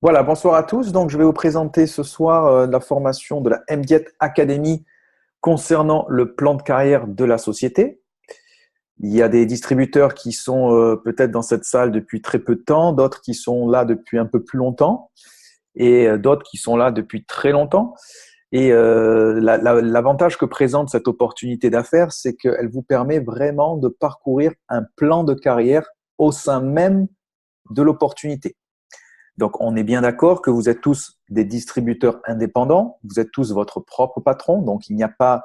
Voilà, bonsoir à tous. Donc, je vais vous présenter ce soir la formation de la MDiet Academy concernant le plan de carrière de la société. Il y a des distributeurs qui sont peut-être dans cette salle depuis très peu de temps, d'autres qui sont là depuis un peu plus longtemps et d'autres qui sont là depuis très longtemps. Et l'avantage que présente cette opportunité d'affaires, c'est qu'elle vous permet vraiment de parcourir un plan de carrière au sein même de l'opportunité. Donc, on est bien d'accord que vous êtes tous des distributeurs indépendants, vous êtes tous votre propre patron, donc il n'y a pas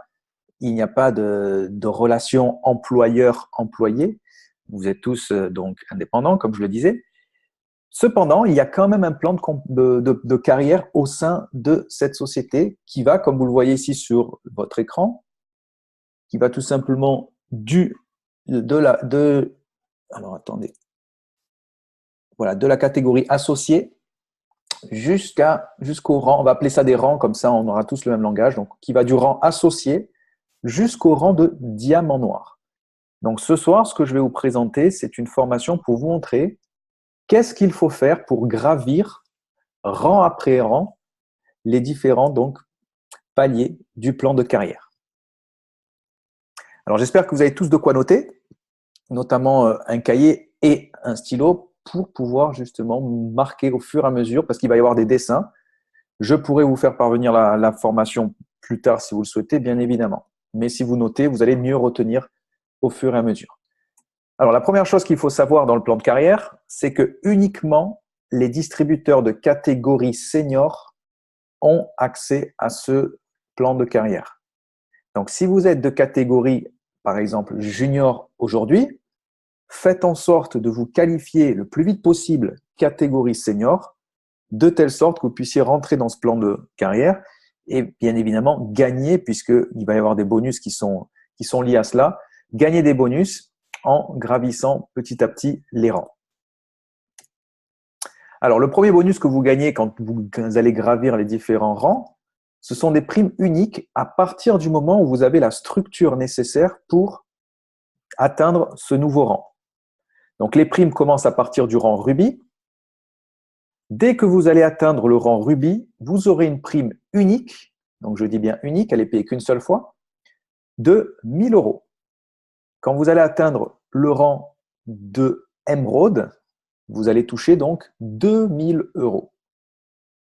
de relation employeur-employé. Vous êtes tous donc indépendants, comme je le disais. Cependant, il y a quand même un plan de carrière au sein de cette société qui va, comme vous le voyez ici sur votre écran, qui va tout simplement alors attendez, voilà, de la catégorie associée jusqu'au rang, on va appeler ça des rangs, comme ça on aura tous le même langage, donc qui va du rang associé jusqu'au rang de diamant noir. Donc ce soir, ce que je vais vous présenter, c'est une formation pour vous montrer qu'est-ce qu'il faut faire pour gravir rang après rang les différents donc paliers du plan de carrière. Alors j'espère que vous avez tous de quoi noter, notamment un cahier et un stylo pour pouvoir justement marquer au fur et à mesure, parce qu'il va y avoir des dessins. Je pourrais vous faire parvenir la formation plus tard si vous le souhaitez, bien évidemment. Mais si vous notez, vous allez mieux retenir au fur et à mesure. Alors, la première chose qu'il faut savoir dans le plan de carrière, c'est que uniquement les distributeurs de catégorie senior ont accès à ce plan de carrière. Donc, si vous êtes de catégorie, par exemple, junior aujourd'hui, faites en sorte de vous qualifier le plus vite possible catégorie senior, de telle sorte que vous puissiez rentrer dans ce plan de carrière et bien évidemment gagner, puisqu'il va y avoir des bonus qui sont liés à cela, gagner des bonus en gravissant petit à petit les rangs. Alors, le premier bonus que vous gagnez quand vous allez gravir les différents rangs, ce sont des primes uniques à partir du moment où vous avez la structure nécessaire pour atteindre ce nouveau rang. Donc, les primes commencent à partir du rang rubis. Dès que vous allez atteindre le rang rubis, vous aurez une prime unique, donc je dis bien unique, elle est payée qu'une seule fois, de 1 000 euros. Quand vous allez atteindre le rang de émeraude, vous allez toucher donc 2 000 euros.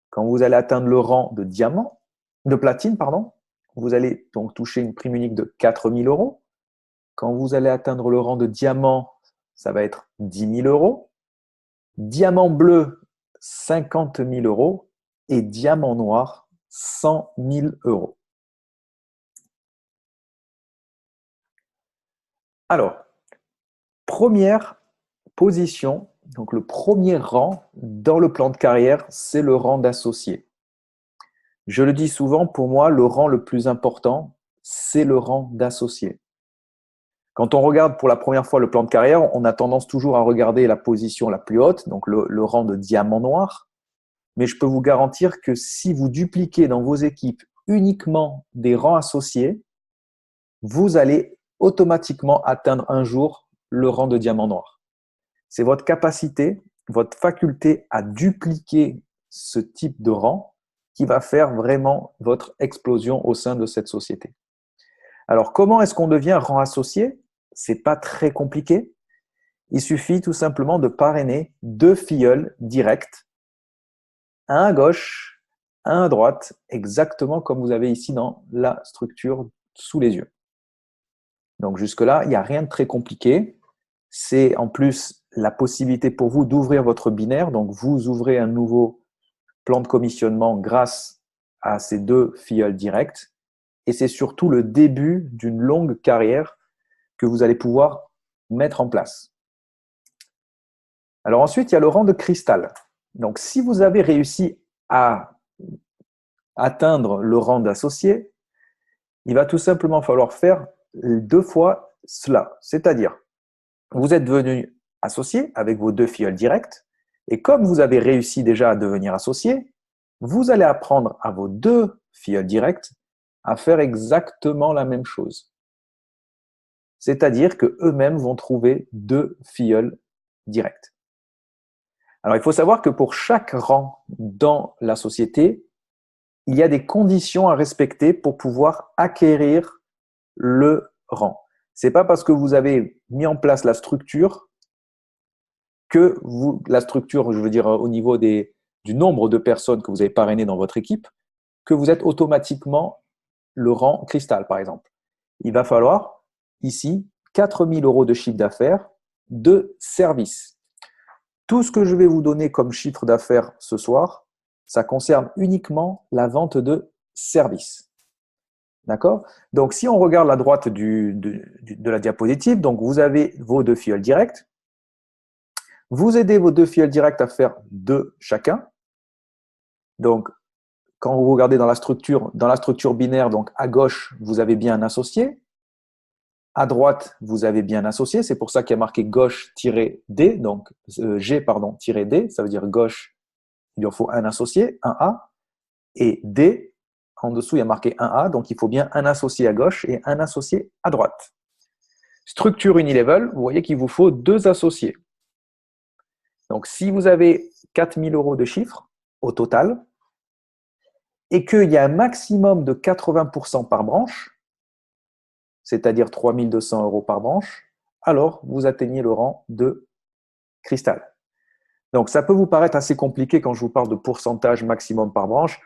Quand vous allez atteindre le rang de diamant, de platine, pardon, vous allez donc toucher une prime unique de 4 000 euros. Quand vous allez atteindre le rang de diamant, ça va être 10 000 euros. Diamant bleu, 50 000 euros. Et diamant noir, 100 000 euros. Alors, première position, donc le premier rang dans le plan de carrière, c'est le rang d'associé. Je le dis souvent, pour moi, le rang le plus important, c'est le rang d'associé. Quand on regarde pour la première fois le plan de carrière, on a tendance toujours à regarder la position la plus haute, donc le rang de diamant noir. Mais je peux vous garantir que si vous dupliquez dans vos équipes uniquement des rangs associés, vous allez automatiquement atteindre un jour le rang de diamant noir. C'est votre capacité, votre faculté à dupliquer ce type de rang qui va faire vraiment votre explosion au sein de cette société. Alors, comment est-ce qu'on devient rang associé? C'est pas très compliqué. Il suffit tout simplement de parrainer 2 filleuls directs, un à gauche, un à droite, exactement comme vous avez ici dans la structure sous les yeux. Donc jusque-là, il n'y a rien de très compliqué. C'est en plus la possibilité pour vous d'ouvrir votre binaire. Donc vous ouvrez un nouveau plan de commissionnement grâce à ces 2 filleuls directs. Et c'est surtout le début d'une longue carrière que vous allez pouvoir mettre en place. Alors ensuite, il y a le rang de cristal. Donc si vous avez réussi à atteindre le rang d'associé, il va tout simplement falloir faire 2 fois cela. C'est-à-dire, vous êtes devenu associé avec vos 2 filleuls directs, et comme vous avez réussi déjà à devenir associé, vous allez apprendre à vos 2 filleuls directs à faire exactement la même chose. C'est-à-dire qu'eux-mêmes vont trouver 2 filleuls directs. Alors, il faut savoir que pour chaque rang dans la société, il y a des conditions à respecter pour pouvoir acquérir le rang. Ce n'est pas parce que vous avez mis en place la structure que la structure, je veux dire au niveau du nombre de personnes que vous avez parrainées dans votre équipe, que vous êtes automatiquement le rang cristal, par exemple. Il va falloir ici 4 000 € de chiffre d'affaires de service. Tout ce que je vais vous donner comme chiffre d'affaires ce soir, ça concerne uniquement la vente de services. D'accord? Donc, si on regarde la droite de la diapositive, donc vous avez vos 2 filleuls directs. Vous aidez vos 2 filleuls directs à faire 2 chacun. Donc, quand vous regardez dans la structure binaire, donc à gauche, vous avez bien un associé. À droite, vous avez bien un associé. C'est pour ça qu'il y a marqué gauche-D, donc G-D, ça veut dire gauche, il en faut un associé, un A. Et D, en dessous, il y a marqué un A, donc il faut bien un associé à gauche et un associé à droite. Structure unilevel, vous voyez qu'il vous faut 2 associés. Donc, si vous avez 4 000 € de chiffre au total et qu'il y a un maximum de 80% par branche, c'est-à-dire 3 200 € par branche, alors vous atteignez le rang de cristal. Donc, ça peut vous paraître assez compliqué quand je vous parle de pourcentage maximum par branche.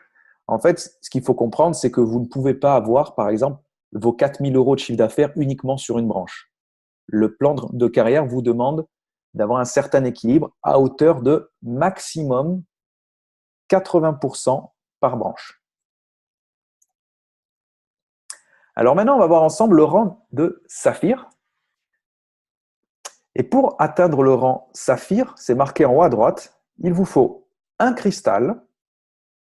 En fait, ce qu'il faut comprendre, c'est que vous ne pouvez pas avoir, par exemple, vos 4 000 € de chiffre d'affaires uniquement sur une branche. Le plan de carrière vous demande d'avoir un certain équilibre à hauteur de maximum 80% par branche. Alors maintenant, on va voir ensemble le rang de saphir. Et pour atteindre le rang saphir, c'est marqué en haut à droite, il vous faut un cristal,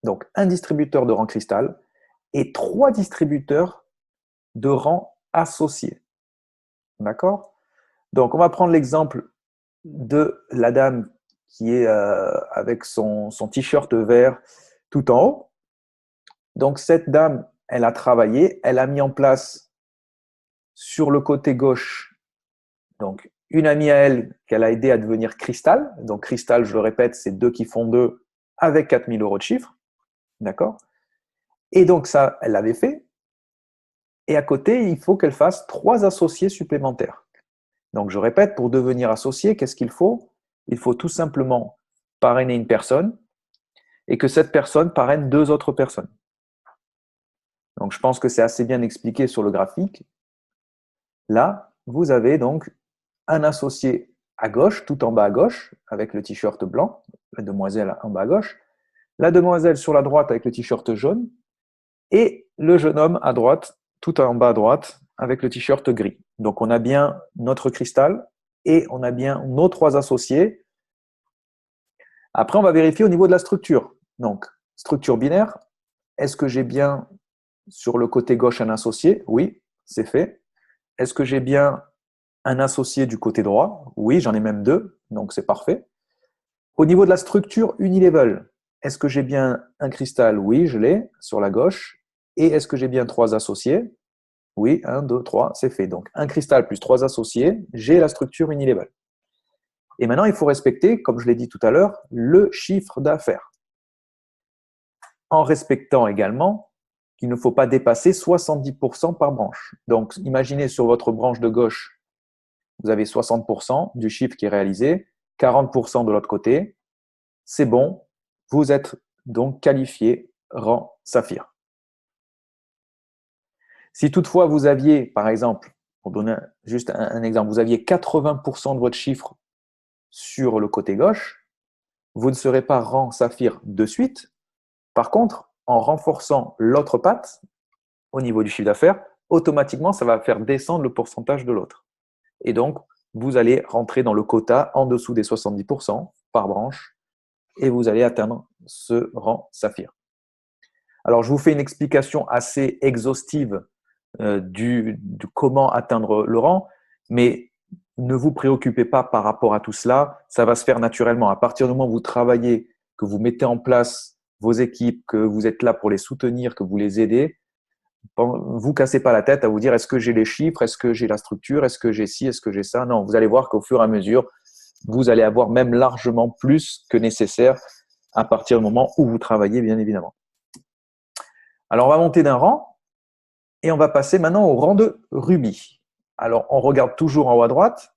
donc un distributeur de rang cristal, et 3 distributeurs de rang associé. D'accord? Donc, on va prendre l'exemple de la dame qui est avec son t-shirt vert tout en haut. Donc, cette dame, elle a travaillé, elle a mis en place sur le côté gauche, donc une amie à elle qu'elle a aidé à devenir cristal. Donc, cristal, je le répète, c'est 2 qui font 2 avec 4 000 € de chiffre. D'accord? Et donc, ça, elle l'avait fait. Et à côté, il faut qu'elle fasse 3 associés supplémentaires. Donc, je répète, pour devenir associé, qu'est-ce qu'il faut? Il faut tout simplement parrainer une personne et que cette personne parraine 2 autres personnes. Donc, je pense que c'est assez bien expliqué sur le graphique. Là, vous avez donc un associé à gauche, tout en bas à gauche, avec le t-shirt blanc, la demoiselle en bas à gauche, la demoiselle sur la droite avec le t-shirt jaune, et le jeune homme à droite, tout en bas à droite, avec le t-shirt gris. Donc, on a bien notre cristal et on a bien nos 3 associés. Après, on va vérifier au niveau de la structure. Donc, structure binaire, est-ce que j'ai bien sur le côté gauche un associé? Oui, c'est fait. Est-ce que j'ai bien un associé du côté droit? Oui, j'en ai même 2, donc c'est parfait. Au niveau de la structure unilevel, est-ce que j'ai bien un cristal? Oui, je l'ai sur la gauche. Et est-ce que j'ai bien 3 associés? Oui, 1, 2, 3, c'est fait. Donc, un cristal plus 3 associés, j'ai la structure unilevel. Et maintenant, il faut respecter, comme je l'ai dit tout à l'heure, le chiffre d'affaires. En respectant également qu'il ne faut pas dépasser 70% par branche. Donc, imaginez sur votre branche de gauche, vous avez 60% du chiffre qui est réalisé, 40% de l'autre côté. C'est bon, vous êtes donc qualifié rang saphir. Si toutefois vous aviez, par exemple, pour donner juste un exemple, vous aviez 80% de votre chiffre sur le côté gauche, vous ne serez pas rang saphir de suite. Par contre, en renforçant l'autre patte au niveau du chiffre d'affaires, automatiquement, ça va faire descendre le pourcentage de l'autre. Et donc, vous allez rentrer dans le quota en dessous des 70% par branche et vous allez atteindre ce rang saphir. Alors, je vous fais une explication assez exhaustive du comment atteindre le rang, mais ne vous préoccupez pas par rapport à tout cela, ça va se faire naturellement. À partir du moment où vous travaillez, que vous mettez en place vos équipes, que vous êtes là pour les soutenir, que vous les aidez, vous cassez pas la tête à vous dire est-ce que j'ai les chiffres, est-ce que j'ai la structure, est-ce que j'ai ci, est-ce que j'ai ça. Non, vous allez voir qu'au fur et à mesure, vous allez avoir même largement plus que nécessaire à partir du moment où vous travaillez, bien évidemment. Alors, on va monter d'un rang et on va passer maintenant au rang de rubis. Alors, on regarde toujours en haut à droite.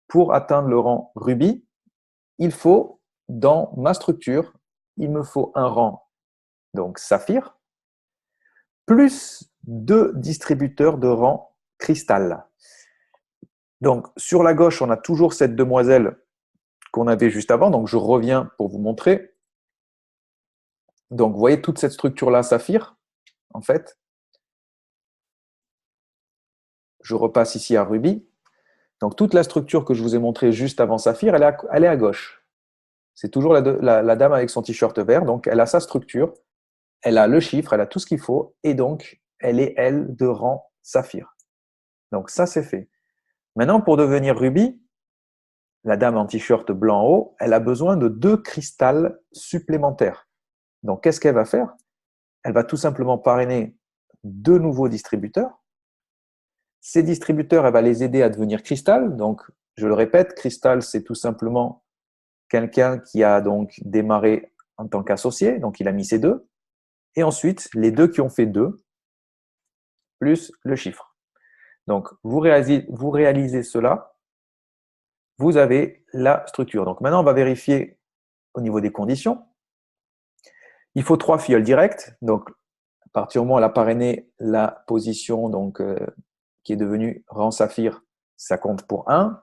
Pour atteindre le rang rubis, il faut, dans ma structure, il me faut un rang, donc saphir, plus 2 distributeurs de rang cristal. Donc, sur la gauche, on a toujours cette demoiselle qu'on avait juste avant. Donc, je reviens pour vous montrer. Donc, vous voyez toute cette structure-là, saphir, en fait. Je repasse ici à rubis. Donc, toute la structure que je vous ai montrée juste avant saphir, elle est à gauche. C'est toujours la dame avec son t-shirt vert. Donc, elle a sa structure, elle a le chiffre, elle a tout ce qu'il faut. Et donc, elle est, elle, de rang saphir. Donc, ça, c'est fait. Maintenant, pour devenir rubis, la dame en t-shirt blanc en haut, elle a besoin de 2 cristals supplémentaires. Donc, qu'est-ce qu'elle va faire? Elle va tout simplement parrainer 2 nouveaux distributeurs. Ces distributeurs, elle va les aider à devenir cristal. Donc, je le répète, cristal, c'est tout simplement quelqu'un qui a donc démarré en tant qu'associé. Donc, il a mis ses 2. Et ensuite, les 2 qui ont fait 2, plus le chiffre. Donc, vous réalisez cela, vous avez la structure. Donc, maintenant, on va vérifier au niveau des conditions. Il faut 3 filleuls directs. Donc, à partir du moment où elle a parrainé la position donc, qui est devenue rang saphir, ça compte pour 1.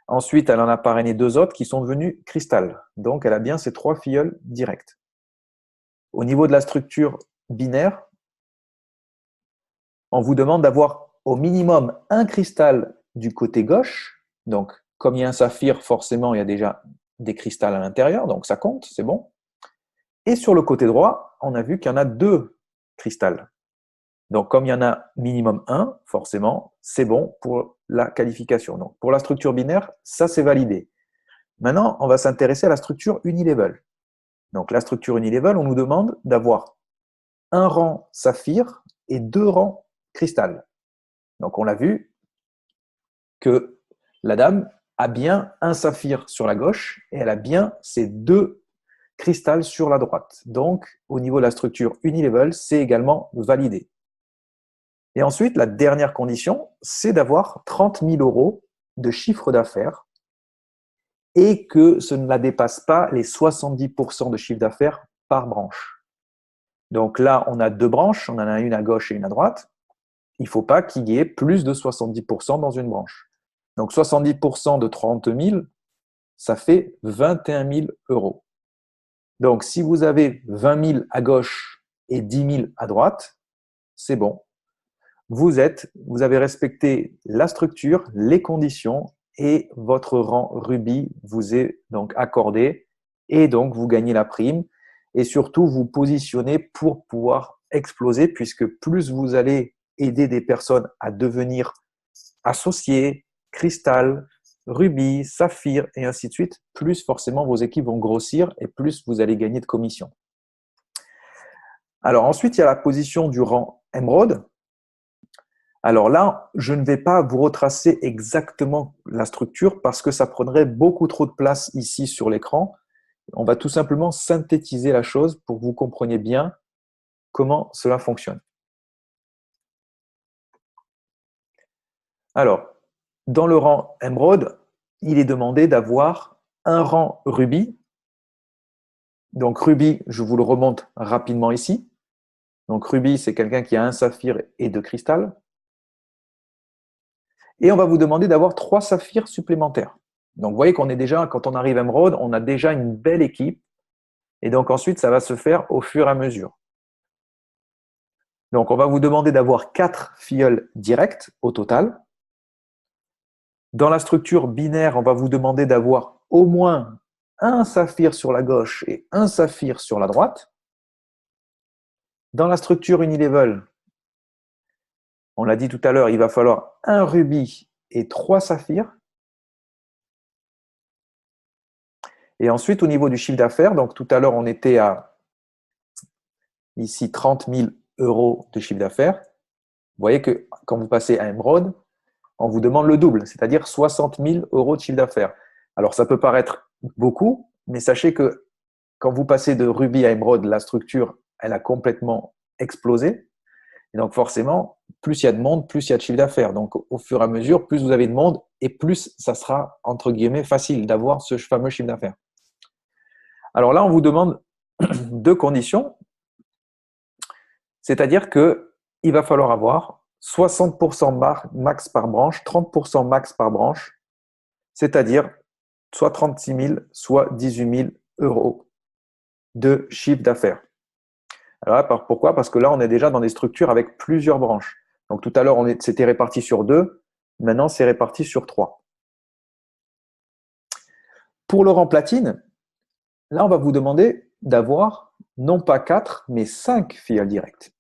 Ensuite, elle en a parrainé 2 autres qui sont devenus cristal. Donc, elle a bien ces 3 filleuls directs. Au niveau de la structure binaire, on vous demande d'avoir au minimum un cristal du côté gauche. Donc, comme il y a un saphir, forcément, il y a déjà des cristals à l'intérieur, donc ça compte, c'est bon. Et sur le côté droit, on a vu qu'il y en a 2 cristals. Donc, comme il y en a minimum 1, forcément, c'est bon pour la qualification. Donc, pour la structure binaire, ça, c'est validé. Maintenant, on va s'intéresser à la structure unilevel. Donc, la structure unilevel, on nous demande d'avoir un rang saphir et 2 rangs cristal. Donc, on l'a vu que la dame a bien un saphir sur la gauche et elle a bien ces 2 cristals sur la droite. Donc, au niveau de la structure unilevel, c'est également validé. Et ensuite, la dernière condition, c'est d'avoir 30 000 € de chiffre d'affaires et que ce ne la dépasse pas les 70% de chiffre d'affaires par branche. Donc là, on a 2 branches, on en a une à gauche et une à droite. Il ne faut pas qu'il y ait plus de 70% dans une branche. Donc 70% de 30 000, ça fait 21 000 €. Donc si vous avez 20 000 à gauche et 10 000 à droite, c'est bon. Vous avez respecté la structure, les conditions et votre rang rubis vous est donc accordé et donc vous gagnez la prime et surtout vous positionnez pour pouvoir exploser puisque plus vous allez aider des personnes à devenir associés, cristal, rubis, saphir et ainsi de suite, plus forcément vos équipes vont grossir et plus vous allez gagner de commission. Alors ensuite, il y a la position du rang émeraude. Alors là, je ne vais pas vous retracer exactement la structure parce que ça prendrait beaucoup trop de place ici sur l'écran. On va tout simplement synthétiser la chose pour que vous compreniez bien comment cela fonctionne. Alors, dans le rang émeraude, il est demandé d'avoir un rang rubis. Donc rubis, je vous le remonte rapidement ici. Donc rubis, c'est quelqu'un qui a un saphir et 2 cristals. Et on va vous demander d'avoir 3 saphirs supplémentaires. Donc vous voyez qu'on est déjà, quand on arrive à émeraude, on a déjà une belle équipe. Et donc ensuite, ça va se faire au fur et à mesure. Donc on va vous demander d'avoir 4 filleuls directs au total. Dans la structure binaire, on va vous demander d'avoir au moins un saphir sur la gauche et un saphir sur la droite. Dans la structure unilevel, on l'a dit tout à l'heure, il va falloir un rubis et 3 saphirs. Et ensuite, au niveau du chiffre d'affaires, donc tout à l'heure, on était à ici 30 000 € de chiffre d'affaires. Vous voyez que quand vous passez à émeraude, on vous demande le double, c'est-à-dire 60 000 € de chiffre d'affaires. Alors, ça peut paraître beaucoup, mais sachez que quand vous passez de rubis à émeraude, la structure, elle a complètement explosé. Et donc, forcément, plus il y a de monde, plus il y a de chiffre d'affaires. Donc, au fur et à mesure, plus vous avez de monde et plus ça sera, entre guillemets, facile d'avoir ce fameux chiffre d'affaires. Alors là, on vous demande deux conditions. C'est-à-dire qu'il va falloir avoir 60% max par branche, 30% max par branche, c'est-à-dire soit 36 000, soit 18 000 euros de chiffre d'affaires. Alors là, pourquoi? Parce que là, on est déjà dans des structures avec plusieurs branches. Donc tout à l'heure, c'était réparti sur 2, maintenant c'est réparti sur 3. Pour le rang platine, là, on va vous demander d'avoir non pas 4, mais 5 filiales directes.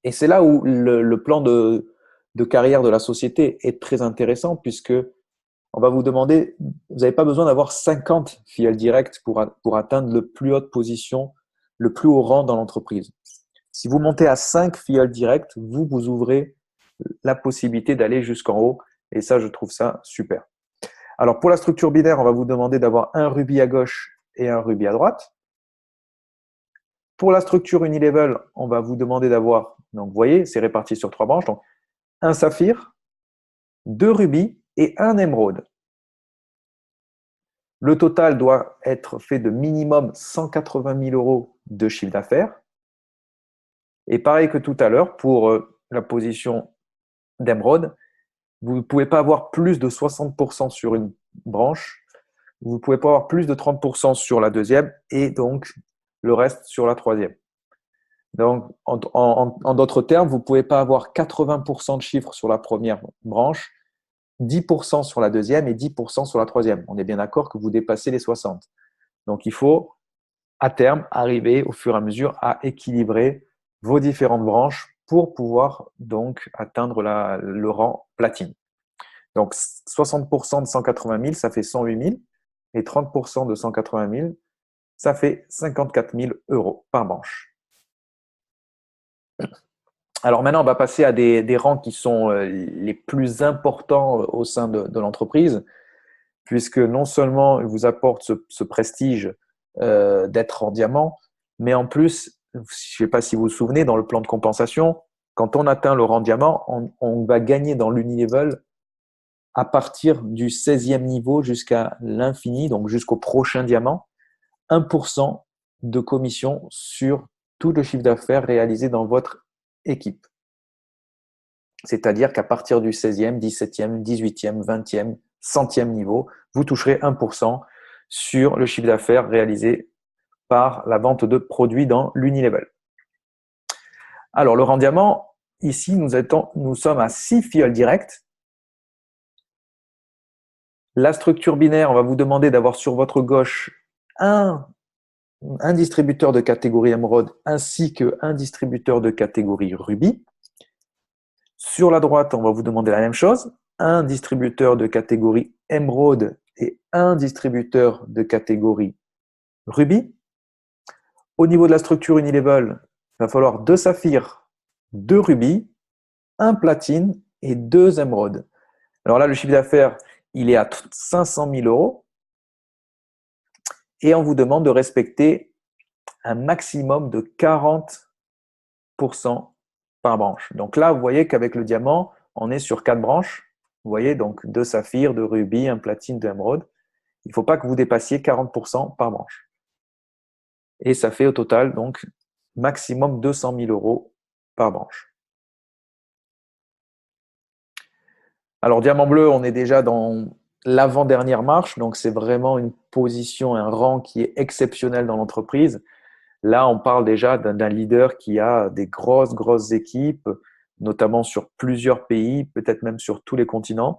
Et c'est là où le plan de carrière de la société est très intéressant, puisque on va vous demander, vous n'avez pas besoin d'avoir 50 filiales directes pour atteindre le plus haute position, le plus haut rang dans l'entreprise. Si vous montez à 5 filiales directes, vous ouvrez la possibilité d'aller jusqu'en haut. Et ça, je trouve ça super. Alors, pour la structure binaire, on va vous demander d'avoir un rubis à gauche et un rubis à droite. Pour la structure unilevel, on va vous demander d'avoir, donc vous voyez, c'est réparti sur 3 branches, donc un saphir, 2 rubis et un émeraude. Le total doit être fait de minimum 180 000 euros de chiffre d'affaires. Et pareil que tout à l'heure, pour la position d'émeraude, vous ne pouvez pas avoir plus de 60% sur une branche, vous ne pouvez pas avoir plus de 30% sur la deuxième et donc le reste sur la troisième. Donc, en d'autres termes, vous ne pouvez pas avoir 80% de chiffres sur la première branche, 10% sur la deuxième et 10% sur la troisième. On est bien d'accord que vous dépassez les 60. Donc, il faut à terme arriver au fur et à mesure à équilibrer vos différentes branches pour pouvoir donc atteindre le rang platine. Donc, 60% de 180 000, ça fait 108 000 et 30% de 180 000, ça fait 54 000 euros par branche. Alors maintenant, on va passer à des rangs qui sont les plus importants au sein de l'entreprise, puisque non seulement il vous apporte ce prestige d'être en diamant, mais en plus, je ne sais pas si vous vous souvenez, dans le plan de compensation, quand on atteint le rang diamant, on va gagner dans l'unilevel à partir du 16e niveau jusqu'à l'infini, donc jusqu'au prochain diamant, 1% de commission sur tout le chiffre d'affaires réalisé dans votre équipe. C'est-à-dire qu'à partir du 16e, 17e, 18e, 20e, 100e niveau, vous toucherez 1% sur le chiffre d'affaires réalisé par la vente de produits dans l'unilevel. Alors, le rang diamant, ici, nous sommes à 6 filiales directes. La structure binaire, on va vous demander d'avoir sur votre gauche un distributeur de catégorie émeraude ainsi qu'un distributeur de catégorie rubis. Sur la droite, on va vous demander la même chose, un distributeur de catégorie émeraude et un distributeur de catégorie rubis. Au niveau de la structure unilevel, il va falloir 2 saphirs, 2 rubis, un platine et 2 émeraudes. Alors là, le chiffre d'affaires, il est à 500 000 euros et on vous demande de respecter un maximum de 40% par branche. Donc là, vous voyez qu'avec le diamant, on est sur 4 branches. Vous voyez, donc 2 saphirs, 2 rubis, un platine, 2 émeraudes. Il ne faut pas que vous dépassiez 40% par branche. Et ça fait au total, donc, maximum 200 000 euros par branche. Alors, diamant bleu, on est déjà dans l'avant-dernière marche. Donc, c'est vraiment une position, un rang qui est exceptionnel dans l'entreprise. Là, on parle déjà d'un leader qui a des grosses équipes, notamment sur plusieurs pays, peut-être même sur tous les continents.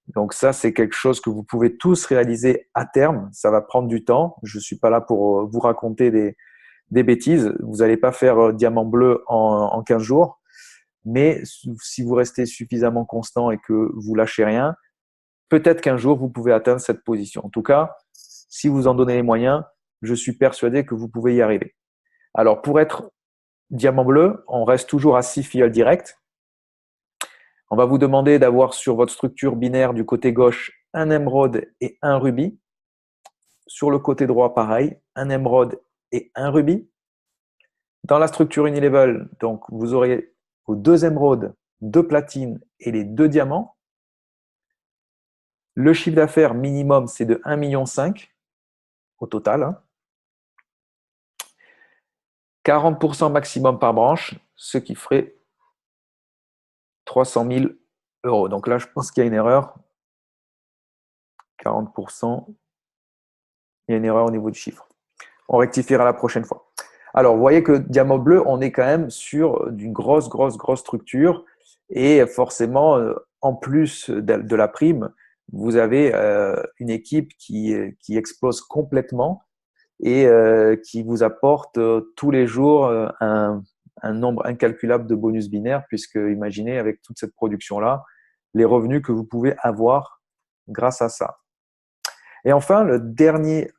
Donc ça, c'est quelque chose que vous pouvez tous réaliser à terme. Ça va prendre du temps. Je ne suis pas là pour vous raconter des bêtises. Vous n'allez pas faire diamant bleu en 15 jours. Mais si vous restez suffisamment constant et que vous lâchez rien, peut-être qu'un jour, vous pouvez atteindre cette position. En tout cas, si vous en donnez les moyens, je suis persuadé que vous pouvez y arriver. Alors, pour être diamant bleu, on reste toujours à 6 filiales directes. On va vous demander d'avoir sur votre structure binaire du côté gauche un émeraude et un rubis. Sur le côté droit, pareil, un émeraude et un rubis. Dans la structure unilevel, donc vous aurez vos 2 émeraudes, 2 platines et les 2 diamants. Le chiffre d'affaires minimum, c'est de 1,5 million au total. 40% maximum par branche, ce qui ferait 300 000 euros. Donc là, je pense qu'il y a une erreur. 40%, il y a une erreur au niveau du chiffre. On rectifiera la prochaine fois. Alors, vous voyez que diamant bleu, on est quand même sur d'une grosse structure. Et forcément, en plus de la prime, vous avez une équipe qui explose complètement et qui vous apporte tous les jours un nombre incalculable de bonus binaires, puisque imaginez avec toute cette production-là, les revenus que vous pouvez avoir grâce à ça. Et enfin, le dernier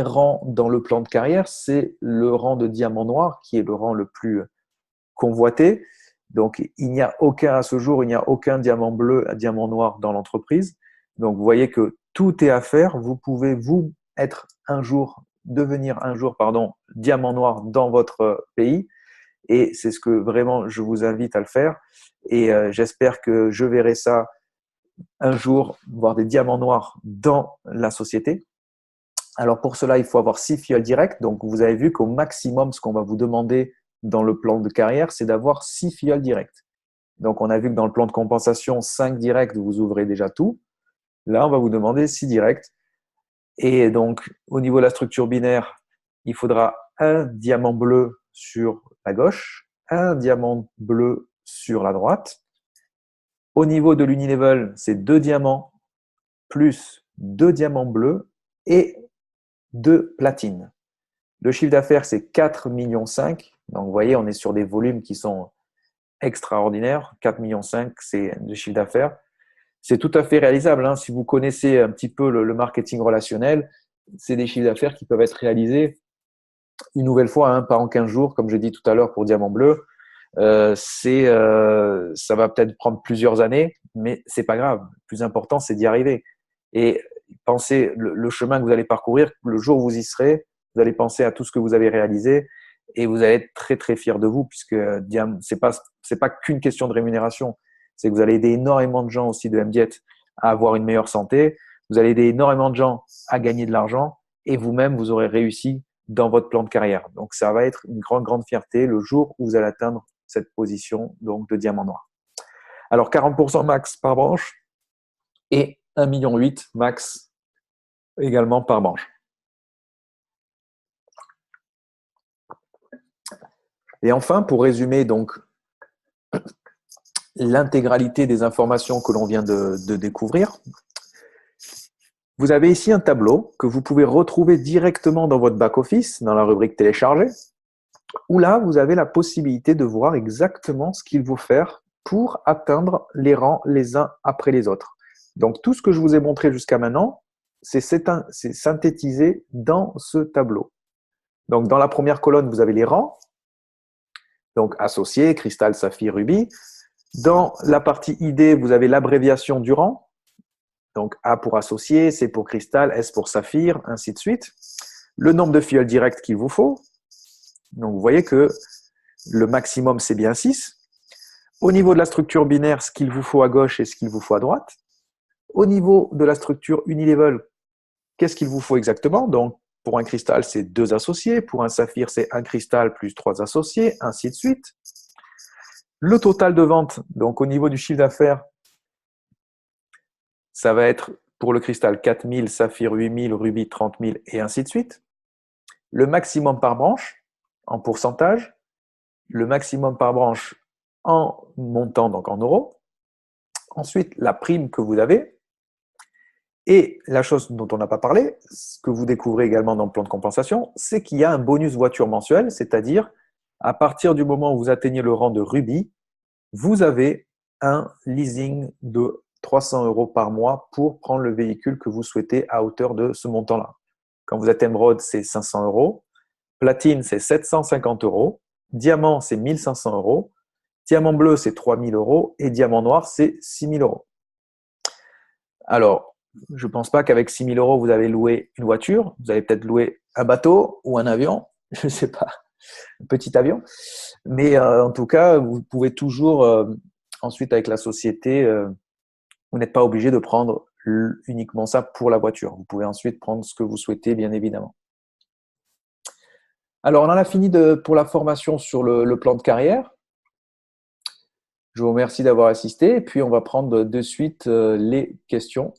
rang dans le plan de carrière, c'est le rang de diamant noir, qui est le rang le plus convoité. Donc, à ce jour, il n'y a aucun diamant bleu, diamant noir dans l'entreprise. Donc, vous voyez que tout est à faire. Vous pouvez, devenir un jour, diamant noir dans votre pays. Et c'est ce que vraiment je vous invite à le faire. Et j'espère que je verrai ça un jour, voir des diamants noirs dans la société. Alors pour cela, il faut avoir 6 filleuls directs. Donc vous avez vu qu'au maximum, ce qu'on va vous demander dans le plan de carrière, c'est d'avoir 6 filleuls directs. Donc on a vu que dans le plan de compensation, 5 directs, vous ouvrez déjà tout. Là, on va vous demander 6 directs. Et donc au niveau de la structure binaire, il faudra un diamant bleu sur la gauche, un diamant bleu sur la droite. Au niveau de l'unilevel, c'est 2 diamants plus 2 diamants bleus et 2 platines. Le chiffre d'affaires, c'est 4,5 millions. Donc, vous voyez, on est sur des volumes qui sont extraordinaires. 4,5 millions, c'est le chiffre d'affaires. C'est tout à fait réalisable. Si vous connaissez un petit peu le marketing relationnel, c'est des chiffres d'affaires qui peuvent être réalisés une nouvelle fois, pas en 15 jours, comme j'ai dit tout à l'heure pour Diamant Bleu. Ça va peut-être prendre plusieurs années, mais c'est pas grave. Le plus important, c'est d'y arriver. Et pensez le chemin que vous allez parcourir, le jour où vous y serez, vous allez penser à tout ce que vous avez réalisé et vous allez être très très fier de vous, puisque c'est pas qu'une question de rémunération, c'est que vous allez aider énormément de gens aussi de MDiet à avoir une meilleure santé, vous allez aider énormément de gens à gagner de l'argent et vous-même vous aurez réussi dans votre plan de carrière. Donc ça va être une grande fierté le jour où vous allez atteindre cette position donc de diamant noir. Alors 40% max par branche et 1,8 million max également par branche. Et enfin, pour résumer donc l'intégralité des informations que l'on vient de découvrir, vous avez ici un tableau que vous pouvez retrouver directement dans votre back-office, dans la rubrique télécharger, où là, vous avez la possibilité de voir exactement ce qu'il faut faire pour atteindre les rangs les uns après les autres. Donc, tout ce que je vous ai montré jusqu'à maintenant, c'est synthétisé dans ce tableau. Donc, dans la première colonne, vous avez les rangs, donc associés, cristal, saphir, rubis. Dans la partie ID, vous avez l'abréviation du rang. Donc, A pour associé, C pour cristal, S pour saphir, ainsi de suite. Le nombre de filleuls directs qu'il vous faut. Donc, vous voyez que le maximum, c'est bien 6. Au niveau de la structure binaire, ce qu'il vous faut à gauche et ce qu'il vous faut à droite. Au niveau de la structure unilevel, qu'est-ce qu'il vous faut exactement? Donc, pour un cristal, c'est 2 associés. Pour un saphir, c'est un cristal plus 3 associés, ainsi de suite. Le total de vente, donc au niveau du chiffre d'affaires, ça va être pour le cristal 4 000, saphir 8 000, rubis 30 000 et ainsi de suite. Le maximum par branche en pourcentage, le maximum par branche en montant, donc en euros. Ensuite, la prime que vous avez. Et la chose dont on n'a pas parlé, ce que vous découvrez également dans le plan de compensation, c'est qu'il y a un bonus voiture mensuel, c'est-à-dire à partir du moment où vous atteignez le rang de rubis, vous avez un leasing de 300 € par mois pour prendre le véhicule que vous souhaitez à hauteur de ce montant-là. Quand vous êtes émeraude, c'est 500 €. Platine, c'est 750 €. Diamant, c'est 1500 €. Diamant bleu, c'est 3 000 euros et diamant noir, c'est 6 000 euros. Alors, je ne pense pas qu'avec 6 000 euros, vous avez loué une voiture. Vous avez peut-être loué un bateau ou un avion, je ne sais pas, un petit avion. Mais en tout cas, vous pouvez toujours, ensuite avec la société, vous n'êtes pas obligé de prendre uniquement ça pour la voiture. Vous pouvez ensuite prendre ce que vous souhaitez, bien évidemment. Alors, on en a fini pour la formation sur le plan de carrière. Je vous remercie d'avoir assisté et puis on va prendre de suite les questions.